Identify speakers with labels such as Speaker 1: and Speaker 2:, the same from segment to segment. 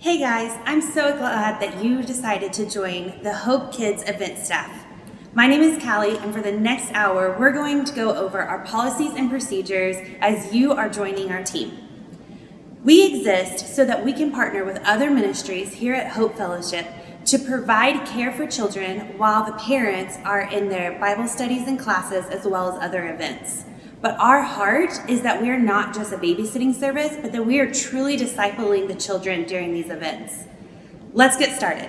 Speaker 1: Hey guys, I'm so glad that you decided to join the Hope Kids event staff. My name is Callie, and for the next hour, we're going to go over our policies and procedures as you are joining our team. We exist so that we can partner with other ministries here at Hope Fellowship to provide care for children while the parents are in their Bible studies and classes as well as other events. But our heart is that we are not just a babysitting service, but that we are truly discipling the children during these events. Let's get started.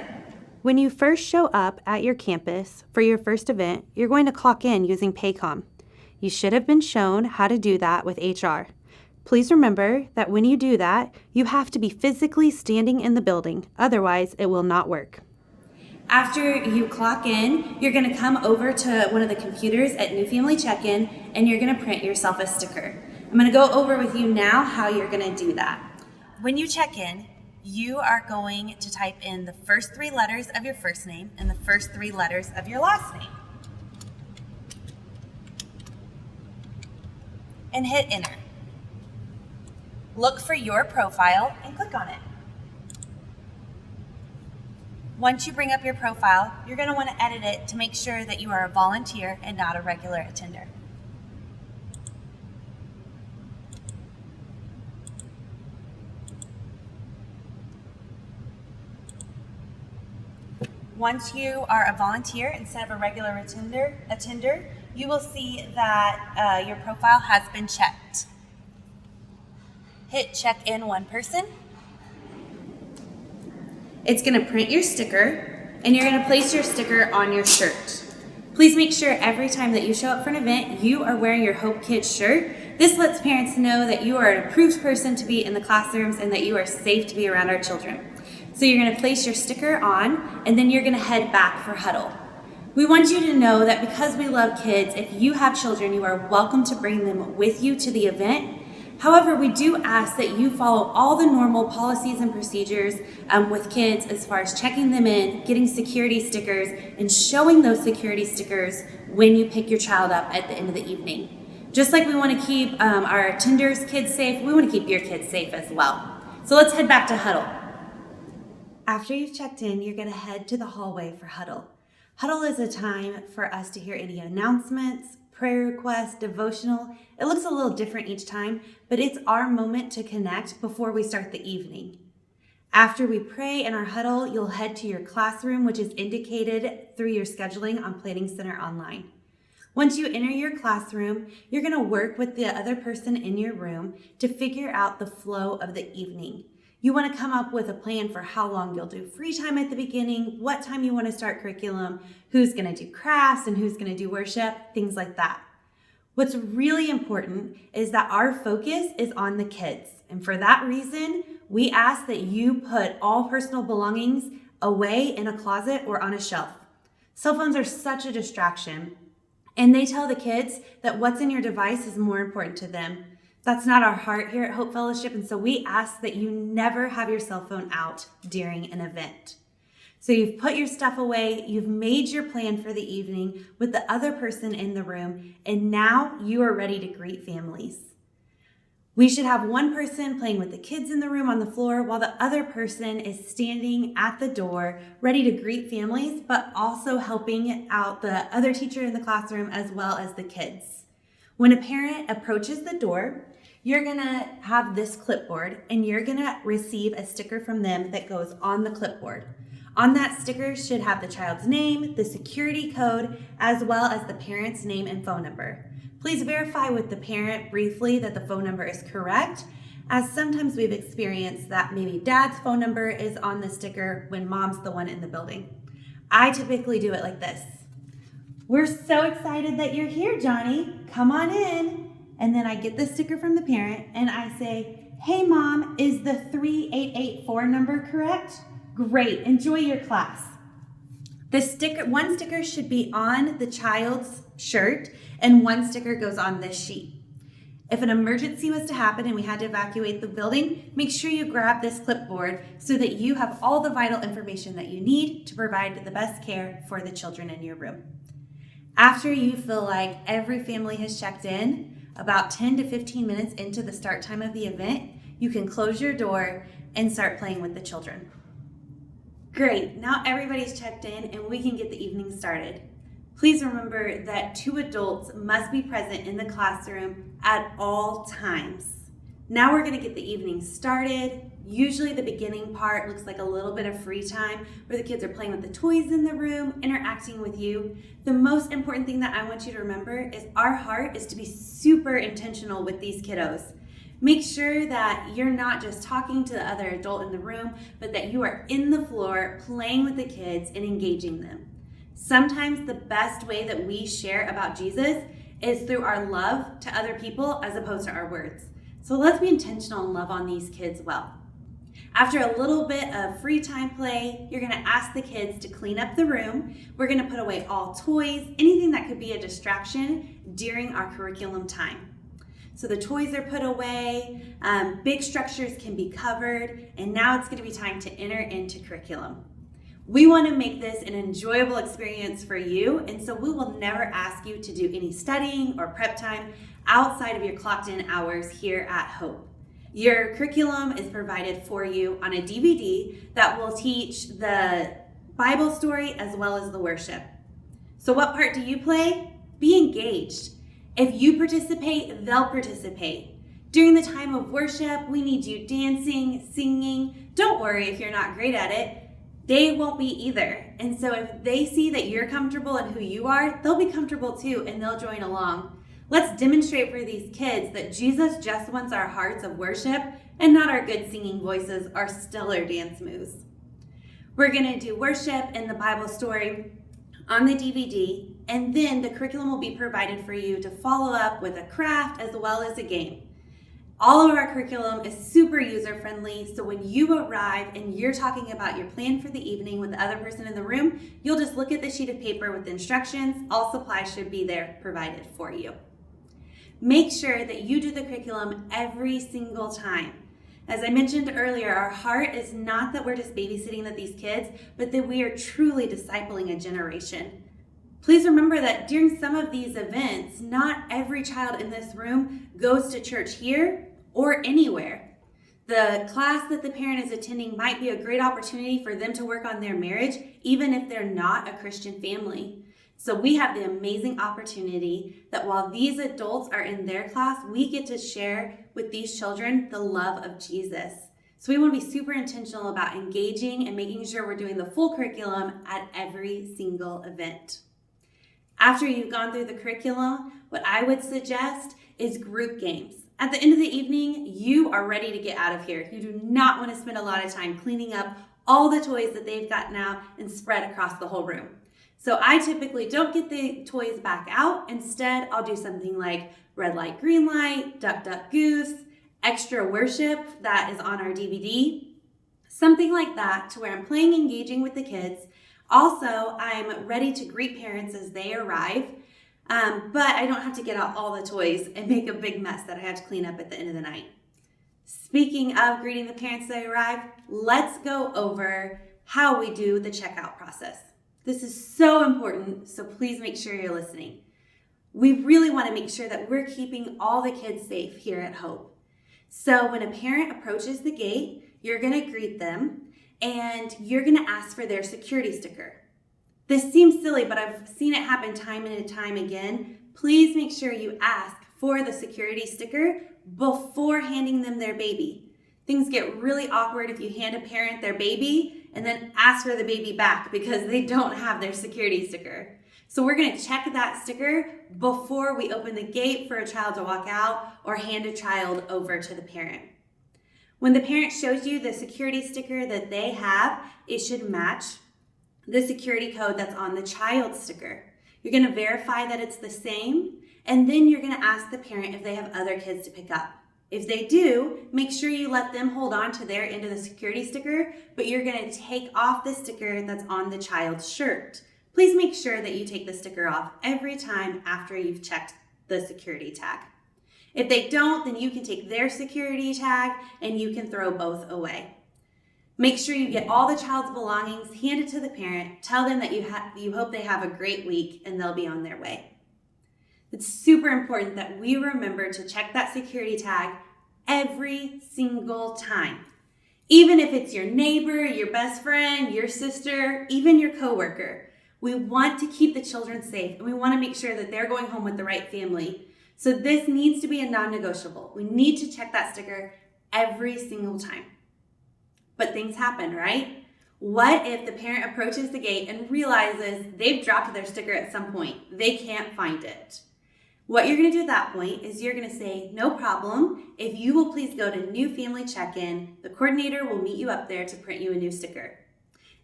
Speaker 1: When you first show up at your campus for your first event, you're going to clock in using Paycom. You should have been shown how to do that with HR. Please remember that when you do that, you have to be physically standing in the building. Otherwise, it will not work. After you clock in, you're going to come over to one of the computers at New Family Check-In, and you're going to print yourself a sticker. I'm going to go over with you now how you're going to do that. When you check in, you are going to type in the first 3 letters of your first name and the first 3 letters of your last name. And hit enter. Look for your profile and click on it. Once you bring up your profile, you're going to want to edit it to make sure that you are a volunteer and not a regular attender. Once you are a volunteer instead of a regular attender, you will see that your profile has been checked. Hit check in one person. It's going to print your sticker, and you're going to place your sticker on your shirt. Please make sure every time that you show up for an event, you are wearing your Hope Kids shirt. This lets parents know that you are an approved person to be in the classrooms and that you are safe to be around our children. So you're going to place your sticker on, and then you're going to head back for huddle. We want you to know that because we love kids, if you have children, you are welcome to bring them with you to the event. However, we do ask that you follow all the normal policies and procedures with kids as far as checking them in, getting security stickers, and showing those security stickers when you pick your child up at the end of the evening. Just like we want to keep our attenders' kids safe, we want to keep your kids safe as well. So let's head back to huddle. After you've checked in, you're going to head to the hallway for huddle. Huddle is a time for us to hear any announcements, prayer requests, devotional. It looks a little different each time, but it's our moment to connect before we start the evening. After we pray in our huddle, you'll head to your classroom, which is indicated through your scheduling on Planning Center Online. Once you enter your classroom, you're going to work with the other person in your room to figure out the flow of the evening. You want to come up with a plan for how long you'll do free time at the beginning, what time you want to start curriculum, who's going to do crafts and who's going to do worship, things like that. What's really important is that our focus is on the kids. And for that reason, we ask that you put all personal belongings away in a closet or on a shelf. Cell phones are such a distraction, and they tell the kids that what's in your device is more important to them. That's not our heart here at Hope Fellowship, and so we ask that you never have your cell phone out during an event. So you've put your stuff away, you've made your plan for the evening with the other person in the room, and now you are ready to greet families. We should have one person playing with the kids in the room on the floor while the other person is standing at the door ready to greet families, but also helping out the other teacher in the classroom as well as the kids. When a parent approaches the door, you're going to have this clipboard, and you're going to receive a sticker from them that goes on the clipboard. On that sticker should have the child's name, the security code, as well as the parent's name and phone number. Please verify with the parent briefly that the phone number is correct, as sometimes we've experienced that maybe dad's phone number is on the sticker when mom's the one in the building. I typically do it like this. We're so excited that you're here, Johnny. Come on in. And then I get the sticker from the parent and I say, hey mom, is the 3884 number correct? Great, enjoy your class. One sticker should be on the child's shirt and one sticker goes on this sheet. If an emergency was to happen and we had to evacuate the building, make sure you grab this clipboard so that you have all the vital information that you need to provide the best care for the children in your room. After you feel like every family has checked in, about 10 to 15 minutes into the start time of the event, you can close your door and start playing with the children. Great, now everybody's checked in and we can get the evening started. Please remember that 2 adults must be present in the classroom at all times. Now we're going to get the evening started. Usually the beginning part looks like a little bit of free time where the kids are playing with the toys in the room, interacting with you. The most important thing that I want you to remember is our heart is to be super intentional with these kiddos. Make sure that you're not just talking to the other adult in the room, but that you are in the floor playing with the kids and engaging them. Sometimes the best way that we share about Jesus is through our love to other people as opposed to our words. So let's be intentional and love on these kids well. After a little bit of free time play, you're gonna ask the kids to clean up the room. We're gonna put away all toys, anything that could be a distraction during our curriculum time. So the toys are put away, big structures can be covered, and now it's gonna be time to enter into curriculum. We wanna make this an enjoyable experience for you, and so we will never ask you to do any studying or prep time outside of your clocked in hours here at Hope. Your curriculum is provided for you on a DVD that will teach the Bible story as well as the worship. So what part do you play? Be engaged. If you participate, they'll participate. During the time of worship, we need you dancing, singing. Don't worry if you're not great at it. They won't be either. And so if they see that you're comfortable in who you are, they'll be comfortable too and they'll join along. Let's demonstrate for these kids that Jesus just wants our hearts of worship and not our good singing voices or stellar dance moves. We're gonna do worship and the Bible story on the DVD, and then the curriculum will be provided for you to follow up with a craft as well as a game. All of our curriculum is super user-friendly, so when you arrive and you're talking about your plan for the evening with the other person in the room, you'll just look at the sheet of paper with the instructions. All supplies should be there provided for you. Make sure that you do the curriculum every single time. As I mentioned earlier, our heart is not that we're just babysitting these kids, but that we are truly discipling a generation. Please remember that during some of these events, not every child in this room goes to church here or anywhere. The class that the parent is attending might be a great opportunity for them to work on their marriage, even if they're not a Christian family. So we have the amazing opportunity that while these adults are in their class, we get to share with these children the love of Jesus. So we want to be super intentional about engaging and making sure we're doing the full curriculum at every single event. After you've gone through the curriculum, what I would suggest is group games. At the end of the evening, you are ready to get out of here. You do not want to spend a lot of time cleaning up all the toys that they've gotten out and spread across the whole room. So I typically don't get the toys back out. Instead, I'll do something like red light, green light, duck, duck, goose, extra worship that is on our DVD, something like that to where I'm playing, engaging with the kids. Also, I'm ready to greet parents as they arrive, but I don't have to get out all the toys and make a big mess that I have to clean up at the end of the night. Speaking of greeting the parents as they arrive, let's go over how we do the checkout process. This is so important, so please make sure you're listening. We really want to make sure that we're keeping all the kids safe here at Hope. So when a parent approaches the gate, you're going to greet them and you're going to ask for their security sticker. This seems silly, but I've seen it happen time and time again. Please make sure you ask for the security sticker before handing them their baby. Things get really awkward if you hand a parent their baby and then ask for the baby back because they don't have their security sticker. So we're gonna check that sticker before we open the gate for a child to walk out or hand a child over to the parent. When the parent shows you the security sticker that they have, it should match the security code that's on the child's sticker. You're gonna verify that it's the same, and then you're gonna ask the parent if they have other kids to pick up. If they do, make sure you let them hold on to their end of the security sticker, but you're gonna take off the sticker that's on the child's shirt. Please make sure that you take the sticker off every time after you've checked the security tag. If they don't, then you can take their security tag and you can throw both away. Make sure you get all the child's belongings, hand it to the parent, tell them that you hope they have a great week and they'll be on their way. It's super important that we remember to check that security tag every single time. Even if it's your neighbor, your best friend, your sister, even your coworker, we want to keep the children safe and we want to make sure that they're going home with the right family. So this needs to be a non-negotiable. We need to check that sticker every single time. But things happen, right? What if the parent approaches the gate and realizes they've dropped their sticker at some point? They can't find it. What you're going to do at that point is you're going to say, no problem. If you will please go to New Family Check-In, the coordinator will meet you up there to print you a new sticker.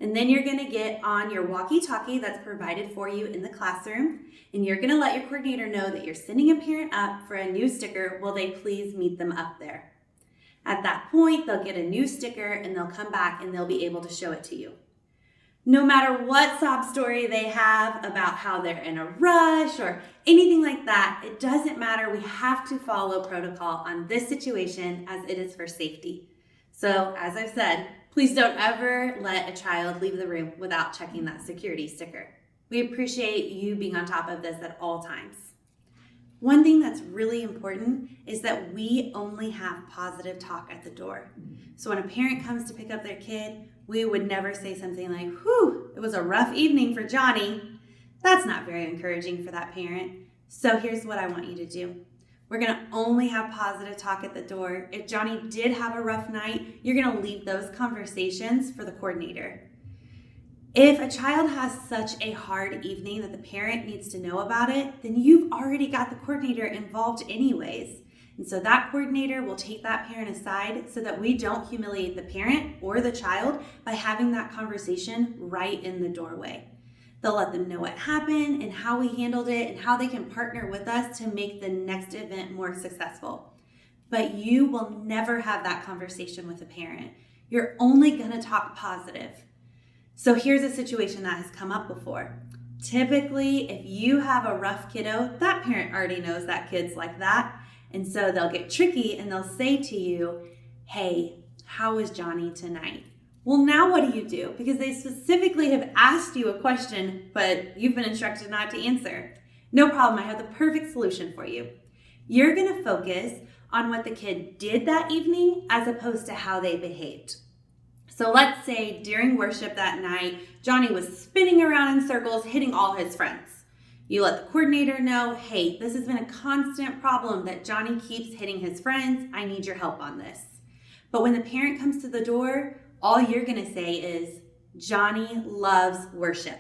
Speaker 1: And then you're going to get on your walkie-talkie that's provided for you in the classroom, and you're going to let your coordinator know that you're sending a parent up for a new sticker. Will they please meet them up there? At that point, they'll get a new sticker and they'll come back and they'll be able to show it to you. No matter what sob story they have about how they're in a rush or anything like that, it doesn't matter. We have to follow protocol on this situation as it is for safety. So as I've said, please don't ever let a child leave the room without checking that security sticker. We appreciate you being on top of this at all times. One thing that's really important is that we only have positive talk at the door. So when a parent comes to pick up their kid, we would never say something like, whew, it was a rough evening for Johnny. That's not very encouraging for that parent. So here's what I want you to do. We're going to only have positive talk at the door. If Johnny did have a rough night, you're going to leave those conversations for the coordinator. If a child has such a hard evening that the parent needs to know about it, then you've already got the coordinator involved anyways. And so that coordinator will take that parent aside so that we don't humiliate the parent or the child by having that conversation right in the doorway. They'll let them know what happened and how we handled it and how they can partner with us to make the next event more successful. But you will never have that conversation with a parent. You're only going to talk positive. So here's a situation that has come up before. Typically, if you have a rough kiddo, that parent already knows that kid's like that. And so they'll get tricky and they'll say to you, hey, how was Johnny tonight? Well, now what do? Because they specifically have asked you a question, but you've been instructed not to answer. No problem, I have the perfect solution for you. You're gonna focus on what the kid did that evening as opposed to how they behaved. So let's say during worship that night, Johnny was spinning around in circles, hitting all his friends. You let the coordinator know, hey, this has been a constant problem that Johnny keeps hitting his friends. I need your help on this. But when the parent comes to the door, all you're gonna say is, Johnny loves worship.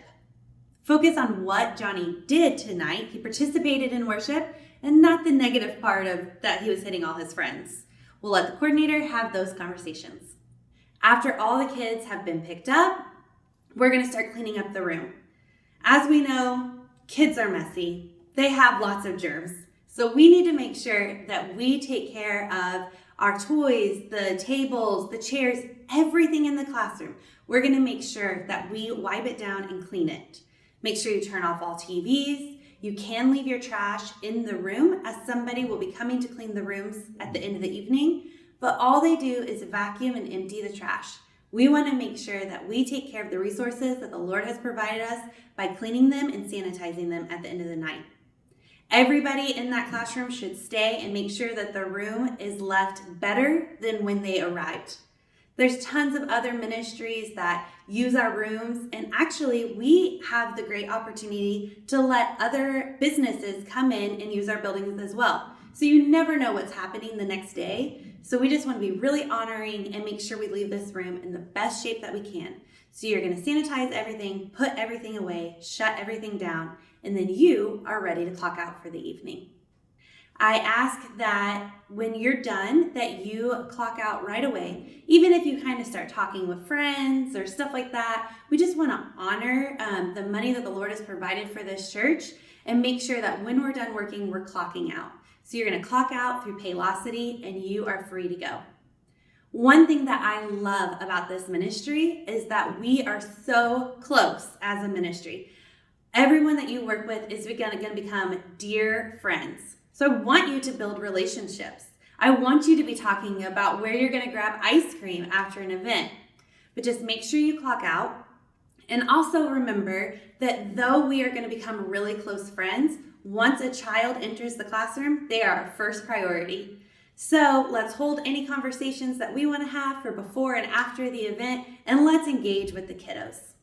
Speaker 1: Focus on what Johnny did tonight. He participated in worship and not the negative part of that he was hitting all his friends. We'll let the coordinator have those conversations. After all the kids have been picked up, we're gonna start cleaning up the room. As we know, kids are messy. They have lots of germs. So we need to make sure that we take care of our toys, the tables, the chairs, everything in the classroom. We're gonna make sure that we wipe it down and clean it. Make sure you turn off all TVs. You can leave your trash in the room as somebody will be coming to clean the rooms at the end of the evening, but all they do is vacuum and empty the trash. We want to make sure that we take care of the resources that the Lord has provided us by cleaning them and sanitizing them at the end of the night. Everybody in that classroom should stay and make sure that the room is left better than when they arrived. There's tons of other ministries that use our rooms, and actually we have the great opportunity to let other businesses come in and use our buildings as well. So you never know what's happening the next day. So we just want to be really honoring and make sure we leave this room in the best shape that we can. So you're going to sanitize everything, put everything away, shut everything down, and then you are ready to clock out for the evening. I ask that when you're done, that you clock out right away. Even if you kind of start talking with friends or stuff like that, we just want to honor the money that the Lord has provided for this church and make sure that when we're done working, we're clocking out. So you're going to clock out through Paylocity and you are free to go. One thing that I love about this ministry is that we are so close as a ministry. Everyone that you work with is going to become dear friends. So I want you to build relationships. I want you to be talking about where you're going to grab ice cream after an event. But just make sure you clock out. And also remember that though we are going to become really close friends, once a child enters the classroom, they are our first priority. So let's hold any conversations that we want to have for before and after the event, and let's engage with the kiddos.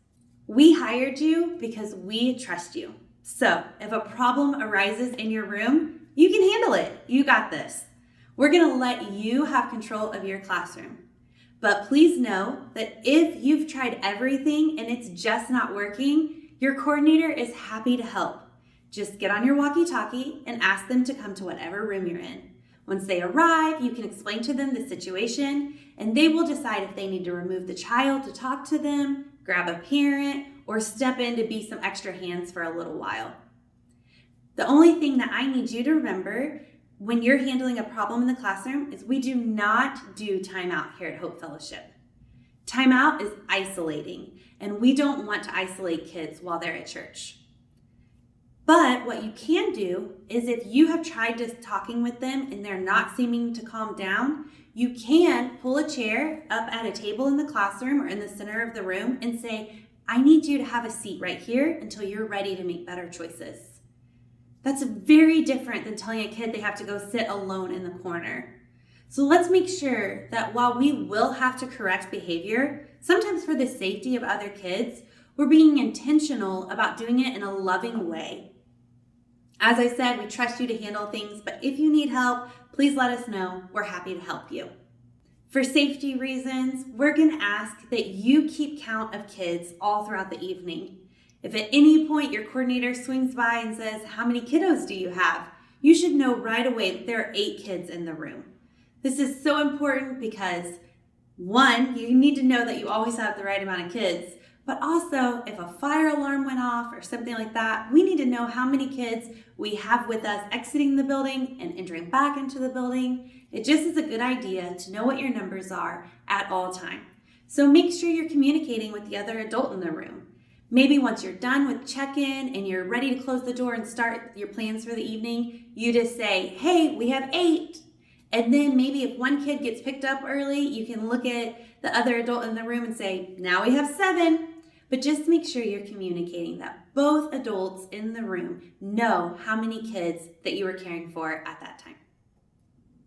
Speaker 1: We hired you because we trust you. So if a problem arises in your room, you can handle it. You got this. We're going to let you have control of your classroom. But please know that if you've tried everything and it's just not working, your coordinator is happy to help. Just get on your walkie-talkie and ask them to come to whatever room you're in. Once they arrive, you can explain to them the situation, and they will decide if they need to remove the child to talk to them, grab a parent, or step in to be some extra hands for a little while. The only thing that I need you to remember when you're handling a problem in the classroom is we do not do timeout here at Hope Fellowship. Timeout is isolating, and we don't want to isolate kids while they're at church. But what you can do is if you have tried just talking with them and they're not seeming to calm down, you can pull a chair up at a table in the classroom or in the center of the room and say, I need you to have a seat right here until you're ready to make better choices. That's very different than telling a kid they have to go sit alone in the corner. So let's make sure that while we will have to correct behavior, sometimes for the safety of other kids, we're being intentional about doing it in a loving way. As I said, we trust you to handle things, but if you need help, please let us know. We're happy to help you. For safety reasons, we're going to ask that you keep count of kids all throughout the evening. If at any point your coordinator swings by and says, how many kiddos do you have? You should know right away that there are 8 kids in the room. This is so important because, one, you need to know that you always have the right amount of kids. But also, if a fire alarm went off or something like that, we need to know how many kids we have with us exiting the building and entering back into the building. It just is a good idea to know what your numbers are at all times. So make sure you're communicating with the other adult in the room. Maybe once you're done with check-in and you're ready to close the door and start your plans for the evening, you just say, hey, we have 8. And then maybe if one kid gets picked up early, you can look at the other adult in the room and say, now we have 7. But just make sure you're communicating that both adults in the room know how many kids that you are caring for at that time.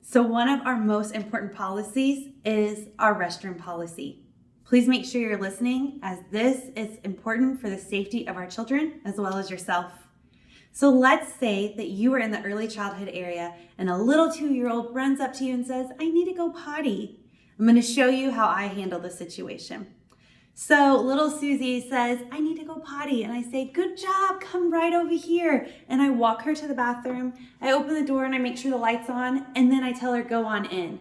Speaker 1: So one of our most important policies is our restroom policy. Please make sure you're listening, as this is important for the safety of our children as well as yourself. So let's say that you are in the early childhood area and a little 2-year-old runs up to you and says, I need to go potty. I'm going to show you how I handle the situation. So little Susie says, I need to go potty. And I say, good job, come right over here. And I walk her to the bathroom. I open the door and I make sure the light's on. And then I tell her, go on in.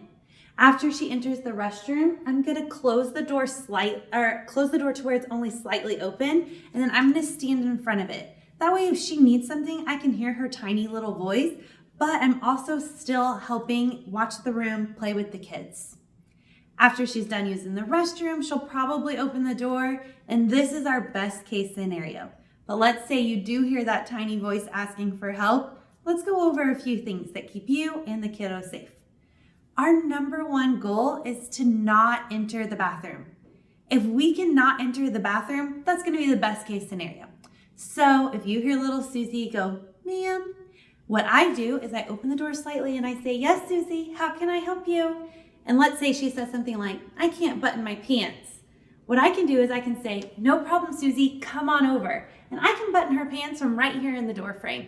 Speaker 1: After she enters the restroom, I'm going to close the door to where it's only slightly open. And then I'm going to stand in front of it. That way, if she needs something, I can hear her tiny little voice. But I'm also still helping watch the room, play with the kids. After she's done using the restroom, she'll probably open the door, and this is our best case scenario. But let's say you do hear that tiny voice asking for help. Let's go over a few things that keep you and the kiddo safe. Our number one goal is to not enter the bathroom. If we cannot enter the bathroom, that's going to be the best case scenario. So if you hear little Susie go, ma'am, what I do is I open the door slightly and I say, yes, Susie, how can I help you? And let's say she says something like, I can't button my pants. What I can do is I can say, no problem, Susie, come on over. And I can button her pants from right here in the door frame.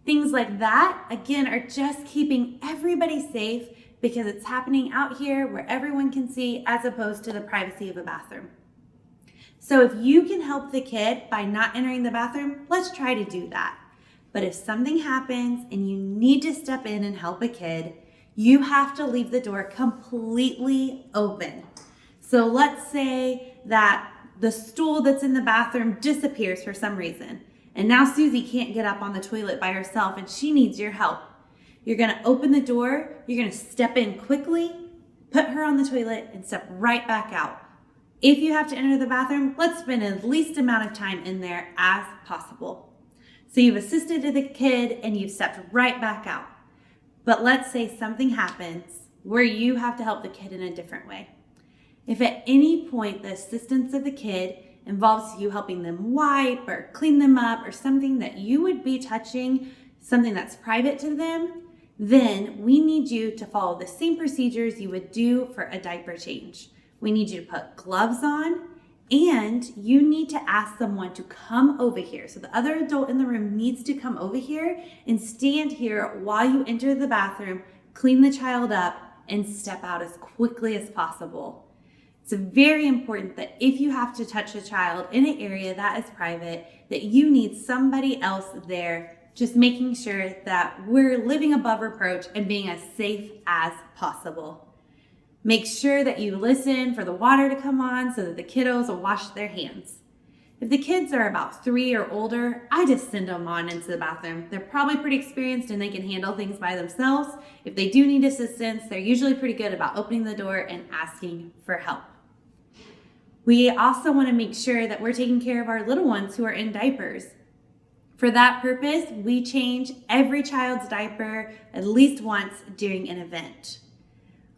Speaker 1: Things like that, again, are just keeping everybody safe because it's happening out here where everyone can see as opposed to the privacy of a bathroom. So if you can help the kid by not entering the bathroom, let's try to do that. But if something happens and you need to step in and help a kid, you have to leave the door completely open. So let's say that the stool that's in the bathroom disappears for some reason. And now Susie can't get up on the toilet by herself and she needs your help. You're gonna open the door, you're gonna step in quickly, put her on the toilet and step right back out. If you have to enter the bathroom, let's spend the least amount of time in there as possible. So you've assisted the kid and you've stepped right back out. But let's say something happens where you have to help the kid in a different way. If at any point the assistance of the kid involves you helping them wipe or clean them up or something that you would be touching, something that's private to them, Then we need you to follow the same procedures you would do for a diaper change. We need you to put gloves on, and you need to ask someone to come over here. So the other adult in the room needs to come over here and stand here while you enter the bathroom, clean the child up, and step out as quickly as possible. It's very important that if you have to touch a child in an area that is private, that you need somebody else there, just making sure that we're living above reproach and being as safe as possible. Make sure that you listen for the water to come on so that the kiddos will wash their hands. If the kids are about 3 or older, I just send them on into the bathroom. They're probably pretty experienced and they can handle things by themselves. If they do need assistance, they're usually pretty good about opening the door and asking for help. We also want to make sure that we're taking care of our little ones who are in diapers. For that purpose, we change every child's diaper at least once during an event.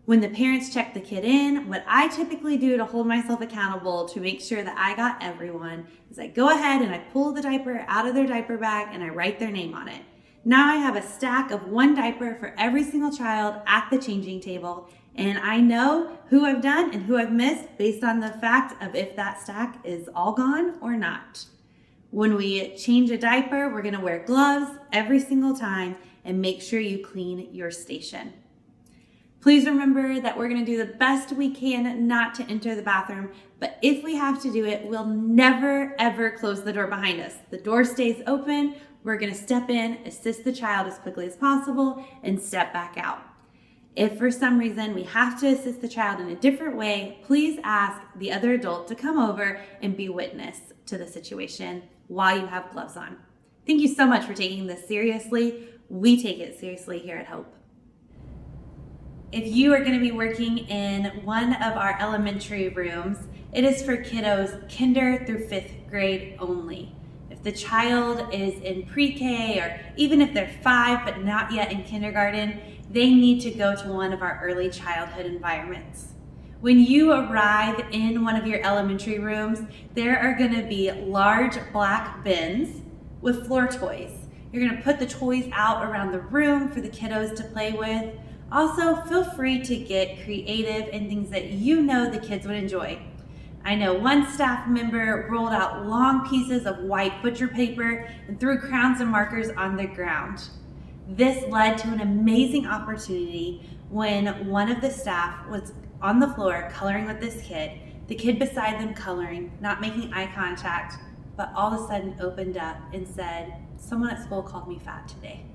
Speaker 1: When the parents check the kid in, what I typically do to hold myself accountable to make sure that I got everyone is I go ahead and I pull the diaper out of their diaper bag and I write their name on it. Now I have a stack of 1 diaper for every single child at the changing table, and I know who I've done and who I've missed based on the fact of if that stack is all gone or not. When we change a diaper, we're going to wear gloves every single time and make sure you clean your station. Please remember that we're going to do the best we can not to enter the bathroom, but if we have to do it, we'll never ever close the door behind us. The door stays open. We're going to step in, assist the child as quickly as possible, and step back out. If for some reason we have to assist the child in a different way, please ask the other adult to come over and be witness to the situation while you have gloves on. Thank you so much for taking this seriously. We take it seriously here at Hope. If you are going to be working in one of our elementary rooms, it is for kiddos kinder through 5th grade only. If the child is in pre-K, or even if they're 5 but not yet in kindergarten, they need to go to one of our early childhood environments. When you arrive in one of your elementary rooms, there are going to be large black bins with floor toys. You're going to put the toys out around the room for the kiddos to play with. Also, feel free to get creative in things that you know the kids would enjoy. I know one staff member rolled out long pieces of white butcher paper and threw crayons and markers on the ground. This led to an amazing opportunity when one of the staff was on the floor coloring with this kid, the kid beside them coloring, not making eye contact, but all of a sudden opened up and said, "Someone at school called me fat today."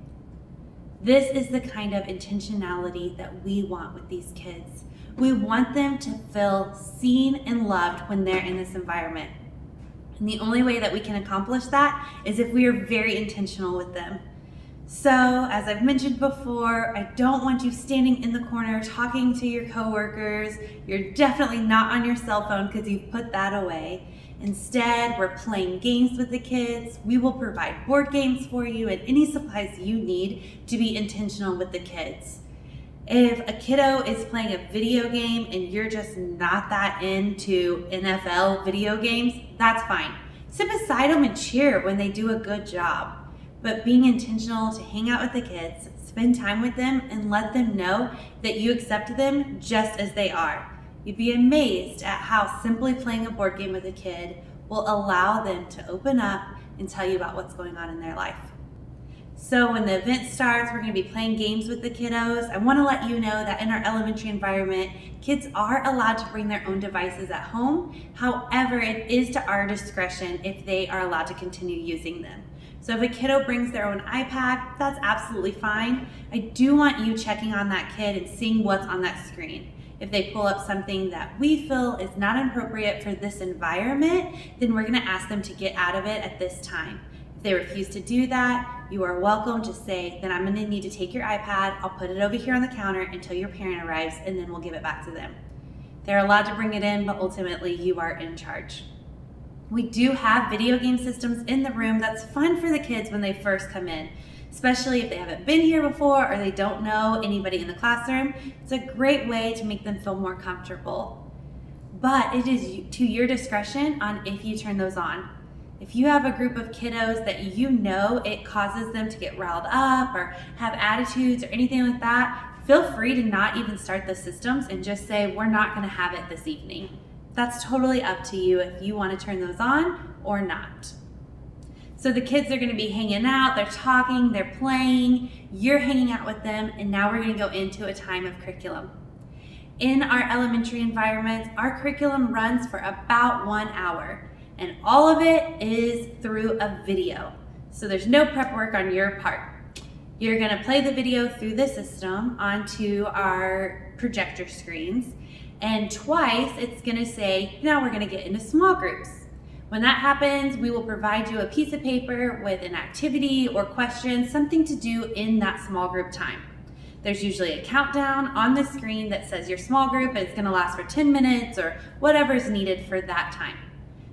Speaker 1: This is the kind of intentionality that we want with these kids. We want them to feel seen and loved when they're in this environment. And the only way that we can accomplish that is if we are very intentional with them. So, as I've mentioned before, I don't want you standing in the corner talking to your coworkers. You're definitely not on your cell phone because you've put that away. Instead, we're playing games with the kids. We will provide board games for you and any supplies you need to be intentional with the kids. If a kiddo is playing a video game and you're just not that into NFL video games, that's fine. Sit beside them and cheer when they do a good job. But being intentional to hang out with the kids, spend time with them, and let them know that you accept them just as they are. You'd be amazed at how simply playing a board game with a kid will allow them to open up and tell you about what's going on in their life. So when the event starts, we're going to be playing games with the kiddos. I want to let you know that in our elementary environment, kids are allowed to bring their own devices at home. However, it is to our discretion if they are allowed to continue using them. So if a kiddo brings their own iPad, that's absolutely fine. I do want you checking on that kid and seeing what's on that screen. If they pull up something that we feel is not appropriate for this environment, then we're going to ask them to get out of it at this time. If they refuse to do that, you are welcome to say, "Then I'm going to need to take your iPad. I'll put it over here on the counter until your parent arrives, and then we'll give it back to them." They're allowed to bring it in, but ultimately you are in charge. We do have video game systems in the room that's fun for the kids when they first come in, especially if they haven't been here before or they don't know anybody in the classroom. It's a great way to make them feel more comfortable. But it is to your discretion on if you turn those on. If you have a group of kiddos that you know it causes them to get riled up or have attitudes or anything like that, feel free to not even start the systems and just say, we're not going to have it this evening. That's totally up to you if you want to turn those on or not. So the kids are going to be hanging out, they're talking, they're playing, you're hanging out with them, and now we're going to go into a time of curriculum. In our elementary environment, our curriculum runs for about 1 hour, and all of it is through a video. So there's no prep work on your part. You're going to play the video through the system onto our projector screens, and twice it's going to say, now we're going to get into small groups. When that happens, we will provide you a piece of paper with an activity or question, something to do in that small group time. There's usually a countdown on the screen that says your small group is going to last for 10 minutes or whatever is needed for that time.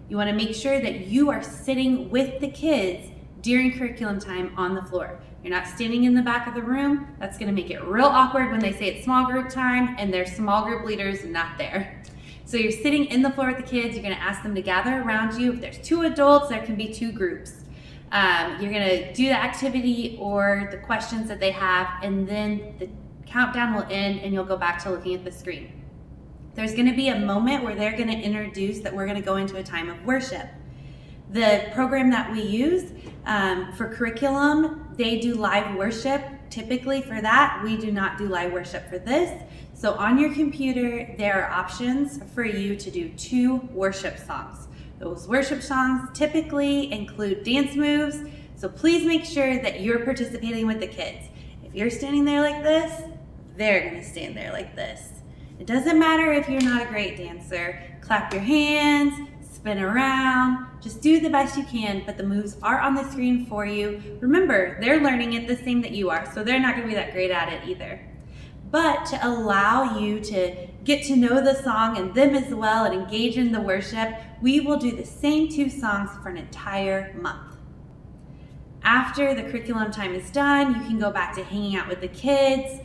Speaker 1: You want to make sure that you are sitting with the kids during curriculum time on the floor. You're not standing in the back of the room. That's going to make it real awkward when they say it's small group time and their small group leader's not there. So you're sitting in the floor with the kids. You're going to ask them to gather around you. If there's 2 adults, there can be 2 groups. You're going to do the activity or the questions that they have, and then the countdown will end and you'll go back to looking at the screen. There's going to be a moment where they're going to introduce that we're going to go into a time of worship. The program that we use for curriculum, they do live worship. Typically for that, we do not do live worship for this. So on your computer, there are options for you to do 2 worship songs. Those worship songs typically include dance moves, so please make sure that you're participating with the kids. If you're standing there like this, they're going to stand there like this. It doesn't matter if you're not a great dancer. Clap your hands, spin around, just do the best you can, but the moves are on the screen for you. Remember, they're learning it the same that you are, so they're not going to be that great at it either. But to allow you to get to know the song and them as well and engage in the worship, we will do the same 2 songs for an entire month. After the curriculum time is done, you can go back to hanging out with the kids,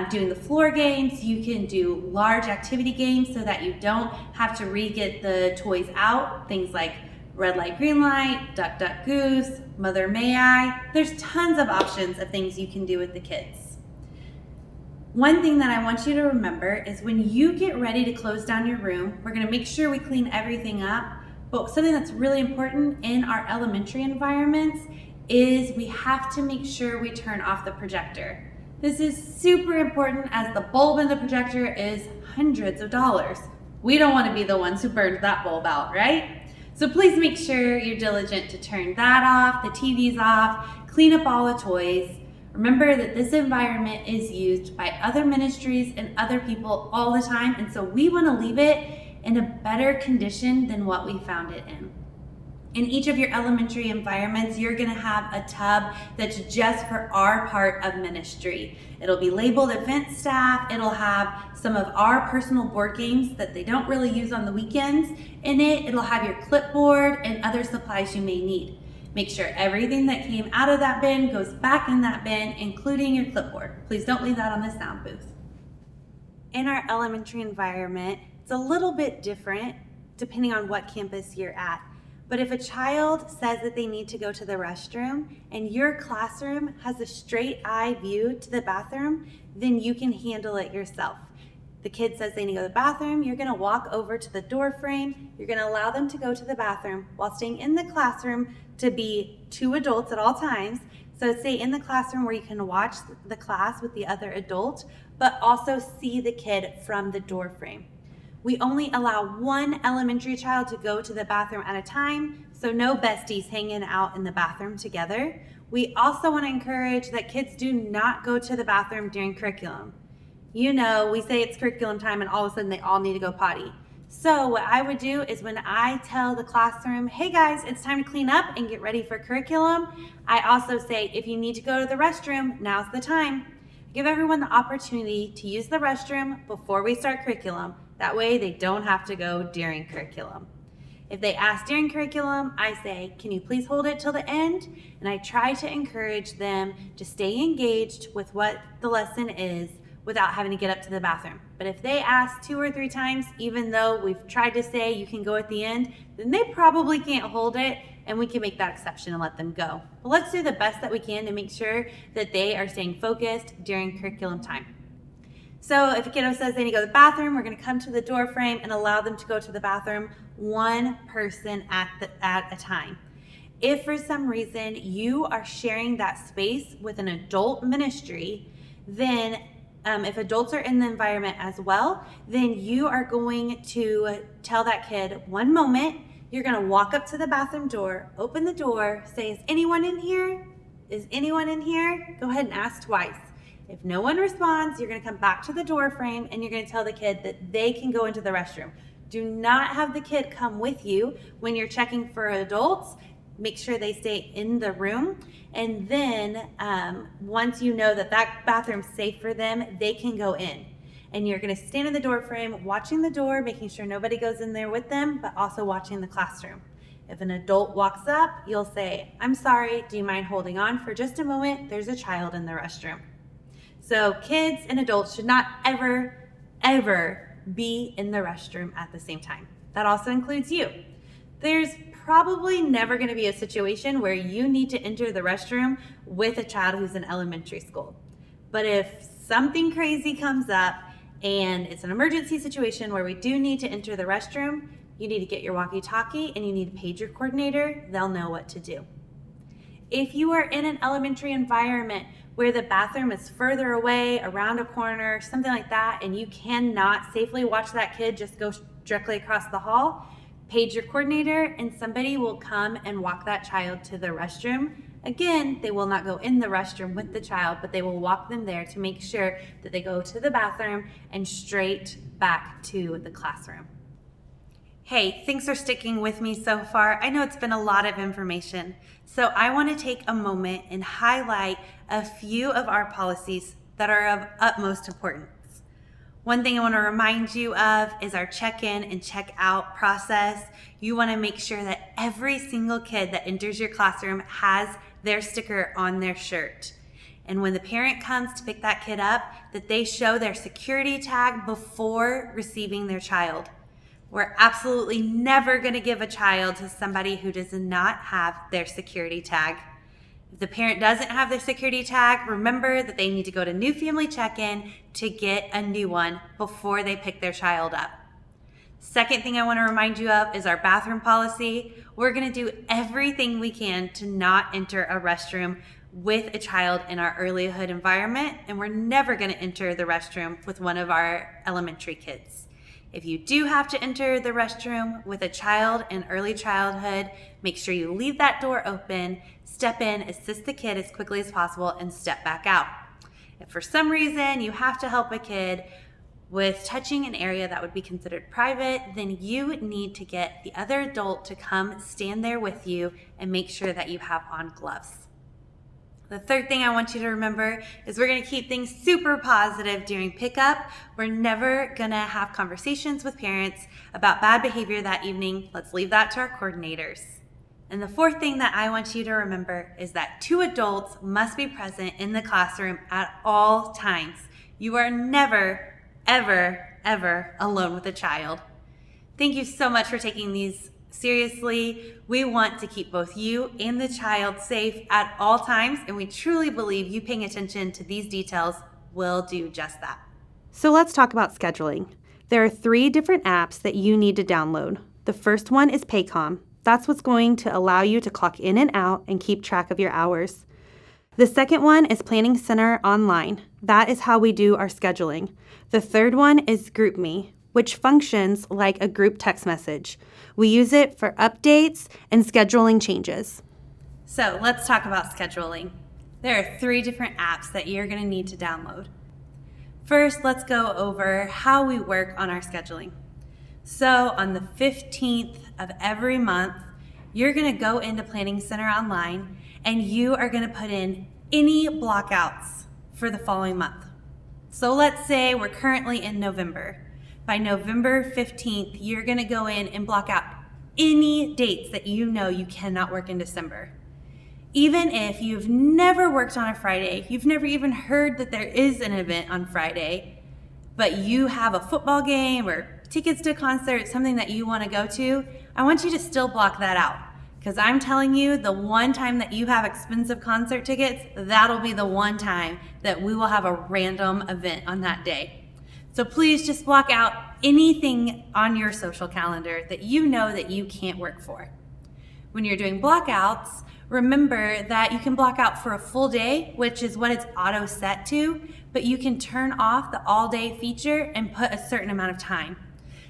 Speaker 1: doing the floor games. You can do large activity games so that you don't have to re-get the toys out. Things like red light, green light, duck, duck, goose, mother, may I. There's tons of options of things you can do with the kids. One thing that I want you to remember is when you get ready to close down your room, we're going to make sure we clean everything up. But something that's really important in our elementary environments is we have to make sure we turn off the projector. This is super important as the bulb in the projector is hundreds of dollars. We don't want to be the ones who burned that bulb out, right? So please make sure you're diligent to turn that off, the TV's off, clean up all the toys. Remember that this environment is used by other ministries and other people all the time, and so we want to leave it in a better condition than what we found it in. In each of your elementary environments, you're going to have a tub that's just for our part of ministry. It'll be labeled event staff. It'll have some of our personal board games that they don't really use on the weekends in it. It'll have your clipboard and other supplies you may need. Make sure everything that came out of that bin goes back in that bin, including your clipboard. Please don't leave that on the sound booth. In our elementary environment, it's a little bit different depending on what campus you're at. But if a child says that they need to go to the restroom and your classroom has a straight eye view to the bathroom, then you can handle it yourself. The kid says they need to go to the bathroom, you're going to walk over to the door frame, you're going to allow them to go to the bathroom while staying in the classroom to be 2 adults at all times. So stay in the classroom where you can watch the class with the other adult, but also see the kid from the door frame. We only allow 1 elementary child to go to the bathroom at a time, so no besties hanging out in the bathroom together. We also want to encourage that kids do not go to the bathroom during curriculum. You know, we say it's curriculum time and all of a sudden they all need to go potty. So what I would do is when I tell the classroom, hey guys, it's time to clean up and get ready for curriculum, I also say, if you need to go to the restroom, now's the time. Give everyone the opportunity to use the restroom before we start curriculum. That way they don't have to go during curriculum. If they ask during curriculum, I say, can you please hold it till the end? And I try to encourage them to stay engaged with what the lesson is without having to get up to the bathroom. But if they ask 2 or 3 times, even though we've tried to say you can go at the end, then they probably can't hold it and we can make that exception and let them go. But let's do the best that we can to make sure that they are staying focused during curriculum time. So if a kiddo says they need to go to the bathroom, we're going to come to the door frame and allow them to go to the bathroom one person at a time. If for some reason you are sharing that space with an adult ministry, then if adults are in the environment as well, then you are going to tell that kid, one moment, you're going to walk up to the bathroom door, open the door, say, is anyone in here? Is anyone in here? Go ahead and ask twice. If no one responds, you're going to come back to the door frame and you're going to tell the kid that they can go into the restroom. Do not have the kid come with you when you're checking for adults. Make sure they stay in the room. And then once you know that that bathroom's safe for them, they can go in. And you're going to stand in the door frame, watching the door, making sure nobody goes in there with them, but also watching the classroom. If an adult walks up, you'll say, I'm sorry, do you mind holding on for just a moment? There's a child in the restroom. So kids and adults should not ever, ever be in the restroom at the same time. That also includes you. There's probably never going to be a situation where you need to enter the restroom with a child who's in elementary school. But if something crazy comes up and it's an emergency situation where we do need to enter the restroom, you need to get your walkie-talkie and you need to page your coordinator. They'll know what to do. If you are in an elementary environment where the bathroom is further away, around a corner, something like that, and you cannot safely watch that kid just go directly across the hall, page your coordinator and somebody will come and walk that child to the restroom. Again, they will not go in the restroom with the child, but they will walk them there to make sure that they go to the bathroom and straight back to the classroom. Hey, thanks for sticking with me so far. I know it's been a lot of information, so I want to take a moment and highlight a few of our policies that are of utmost importance. One thing I want to remind you of is our check-in and check-out process. You want to make sure that every single kid that enters your classroom has their sticker on their shirt. And when the parent comes to pick that kid up, that they show their security tag before receiving their child. We're absolutely never going to give a child to somebody who does not have their security tag. If the parent doesn't have their security tag, remember that they need to go to New Family Check-In to get a new one before they pick their child up. Second thing I want to remind you of is our bathroom policy. We're going to do everything we can to not enter a restroom with a child in our earlyhood environment, and we're never going to enter the restroom with one of our elementary kids. If you do have to enter the restroom with a child in early childhood, make sure you leave that door open, step in, assist the kid as quickly as possible, and step back out. If for some reason you have to help a kid with touching an area that would be considered private, then you need to get the other adult to come stand there with you and make sure that you have on gloves. The third thing I want you to remember is we're going to keep things super positive during pickup. We're never going to have conversations with parents about bad behavior that evening. Let's leave that to our coordinators. And the fourth thing that I want you to remember is that 2 adults must be present in the classroom at all times. You are never, ever, ever alone with a child. Thank you so much for taking these seriously. We want to keep both you and the child safe at all times, and we truly believe you paying attention to these details will do just that.
Speaker 2: So let's talk about scheduling. There are 3 different apps that you need to download. The first one is Paycom. That's what's going to allow you to clock in and out and keep track of your hours. The second one is Planning Center Online. That is how we do our scheduling. The third one is GroupMe, which functions like a group text message. We use it for updates and scheduling changes.
Speaker 1: So let's talk about scheduling. There are 3 different apps that you're going to need to download. First, let's go over how we work on our scheduling. So on the 15th of every month, you're going to go into Planning Center Online and you are going to put in any blockouts for the following month. So let's say we're currently in November. By November 15th, you're going to go in and block out any dates that you know you cannot work in December. Even if you've never worked on a Friday, you've never even heard that there is an event on Friday, but you have a football game or tickets to a concert, something that you want to go to, I want you to still block that out. Because I'm telling you, the one time that you have expensive concert tickets, that'll be the one time that we will have a random event on that day. So please just block out anything on your social calendar that you know that you can't work for. When you're doing blockouts, remember that you can block out for a full day, which is what it's auto set to, but you can turn off the all day feature and put a certain amount of time.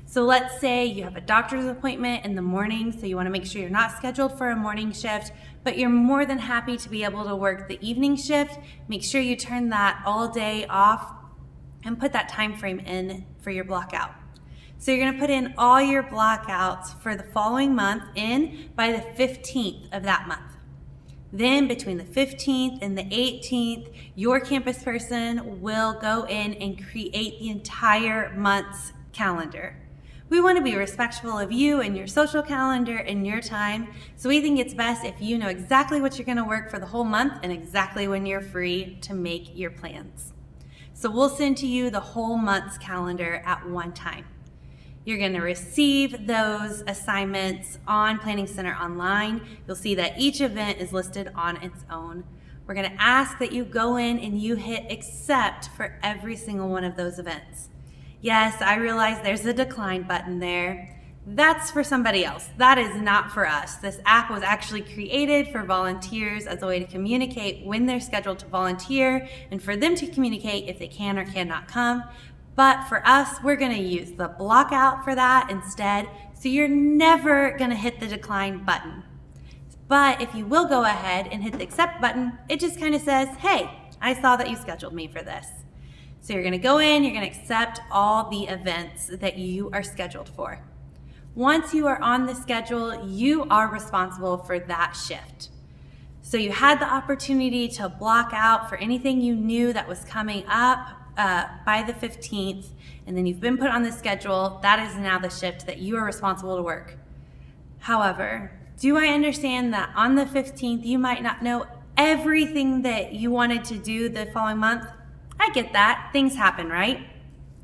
Speaker 1: So let's say you have a doctor's appointment in the morning, so you want to make sure you're not scheduled for a morning shift, but you're more than happy to be able to work the evening shift. Make sure you turn that all day off and put that time frame in for your block out. So you're going to put in all your blockouts for the following month in by the 15th of that month. Then between the 15th and the 18th, your campus person will go in and create the entire month's calendar. We want to be respectful of you and your social calendar and your time, so we think it's best if you know exactly what you're going to work for the whole month and exactly when you're free to make your plans. So we'll send to you the whole month's calendar at one time. You're going to receive those assignments on Planning Center Online. You'll see that each event is listed on its own. We're going to ask that you go in and you hit accept for every single one of those events. Yes, I realize there's a decline button there. That's for somebody else. That is not for us. This app was actually created for volunteers as a way to communicate when they're scheduled to volunteer and for them to communicate if they can or cannot come. But for us, we're going to use the block out for that instead. So you're never going to hit the decline button. But if you will go ahead and hit the accept button, it just kind of says, hey, I saw that you scheduled me for this. So you're going to go in, you're going to accept all the events that you are scheduled for. Once you are on the schedule, you are responsible for that shift. So you had the opportunity to block out for anything you knew that was coming up by the 15th, and then you've been put on the schedule. That is now the shift that you are responsible to work. However, do I understand that on the 15th, you might not know everything that you wanted to do the following month? I get that. Things happen, right?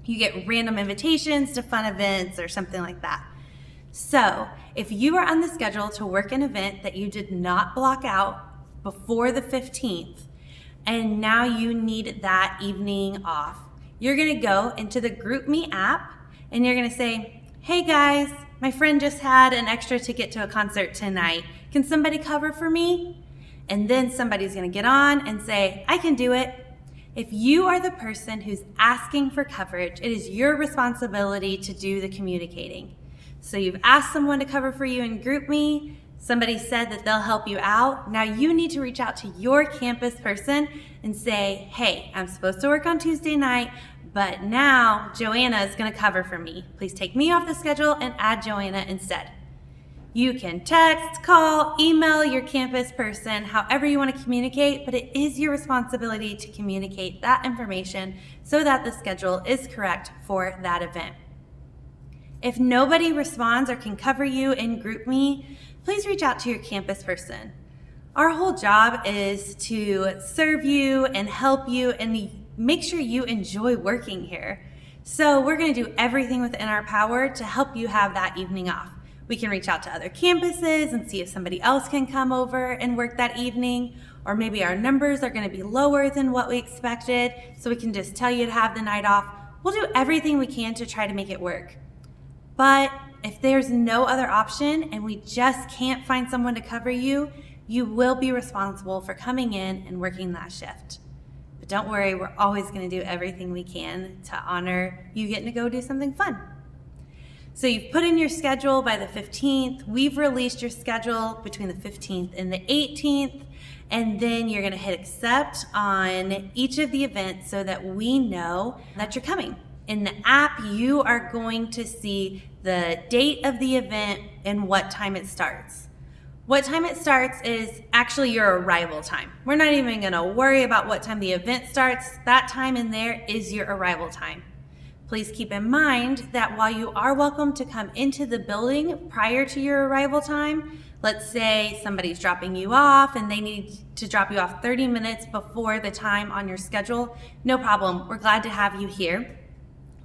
Speaker 1: You get random invitations to fun events or something like that. So if you are on the schedule to work an event that you did not block out before the 15th, and now you need that evening off, you're going to go into the GroupMe app and you're going to say, hey guys, my friend just had an extra ticket to a concert tonight. Can somebody cover for me? And then somebody's going to get on and say, I can do it. If you are the person who's asking for coverage, it is your responsibility to do the communicating. So you've asked someone to cover for you in GroupMe. Somebody said that they'll help you out. Now you need to reach out to your campus person and say, hey, I'm supposed to work on Tuesday night, but now Joanna is going to cover for me. Please take me off the schedule and add Joanna instead. You can text, call, email your campus person, however you want to communicate, but it is your responsibility to communicate that information so that the schedule is correct for that event. If nobody responds or can cover you in GroupMe, please reach out to your campus person. Our whole job is to serve you and help you and make sure you enjoy working here. So we're going to do everything within our power to help you have that evening off. We can reach out to other campuses and see if somebody else can come over and work that evening, or maybe our numbers are going to be lower than what we expected, so we can just tell you to have the night off. We'll do everything we can to try to make it work. But if there's no other option and we just can't find someone to cover you, you will be responsible for coming in and working that shift. But don't worry, we're always going to do everything we can to honor you getting to go do something fun. So you've put in your schedule by the 15th. We've released your schedule between the 15th and the 18th. And then you're going to hit accept on each of the events so that we know that you're coming. In the app, you are going to see the date of the event and what time it starts. What time it starts is actually your arrival time. We're not even going to worry about what time the event starts. That time in there is your arrival time. Please keep in mind that while you are welcome to come into the building prior to your arrival time, let's say somebody's dropping you off and they need to drop you off 30 minutes before the time on your schedule, no problem. We're glad to have you here.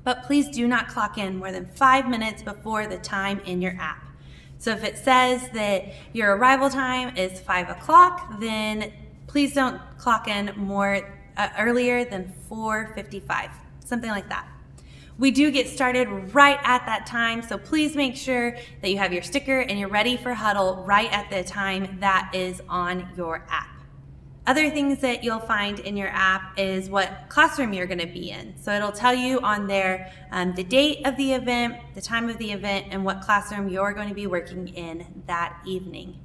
Speaker 1: But please do not clock in more than 5 minutes before the time in your app. So if it says that your arrival time is 5 o'clock, then please don't clock in more earlier than 4:55, something like that. We do get started right at that time, so please make sure that you have your sticker and you're ready for huddle right at the time that is on your app. Other things that you'll find in your app is what classroom you're going to be in. So it'll tell you on there the date of the event, the time of the event, and what classroom you're going to be working in that evening.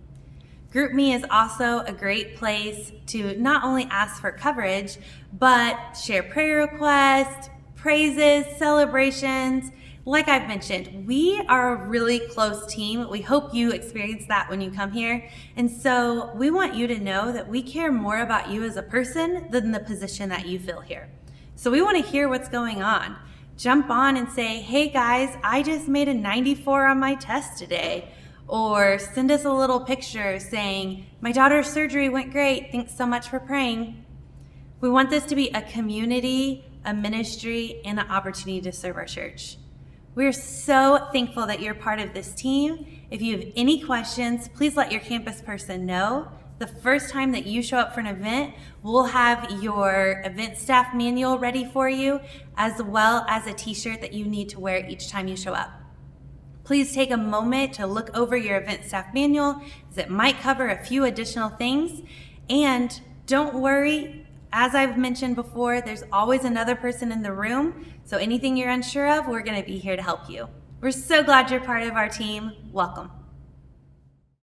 Speaker 1: GroupMe is also a great place to not only ask for coverage, but share prayer requests, praises, celebrations. Like I've mentioned, we are a really close team. We hope you experience that when you come here. And so we want you to know that we care more about you as a person than the position that you fill here. So we want to hear what's going on. Jump on and say, hey guys, I just made a 94 on my test today. Or send us a little picture saying, my daughter's surgery went great. Thanks so much for praying. We want this to be a community, a ministry, and an opportunity to serve our church. We're so thankful that you're part of this team. If you have any questions, please let your campus person know. The first time that you show up for an event, we'll have your event staff manual ready for you, as well as a t-shirt that you need to wear each time you show up. Please take a moment to look over your event staff manual, as it might cover a few additional things. And don't worry, as I've mentioned before, there's always another person in the room, so anything you're unsure of, we're going to be here to help you. We're so glad you're part of our team. Welcome.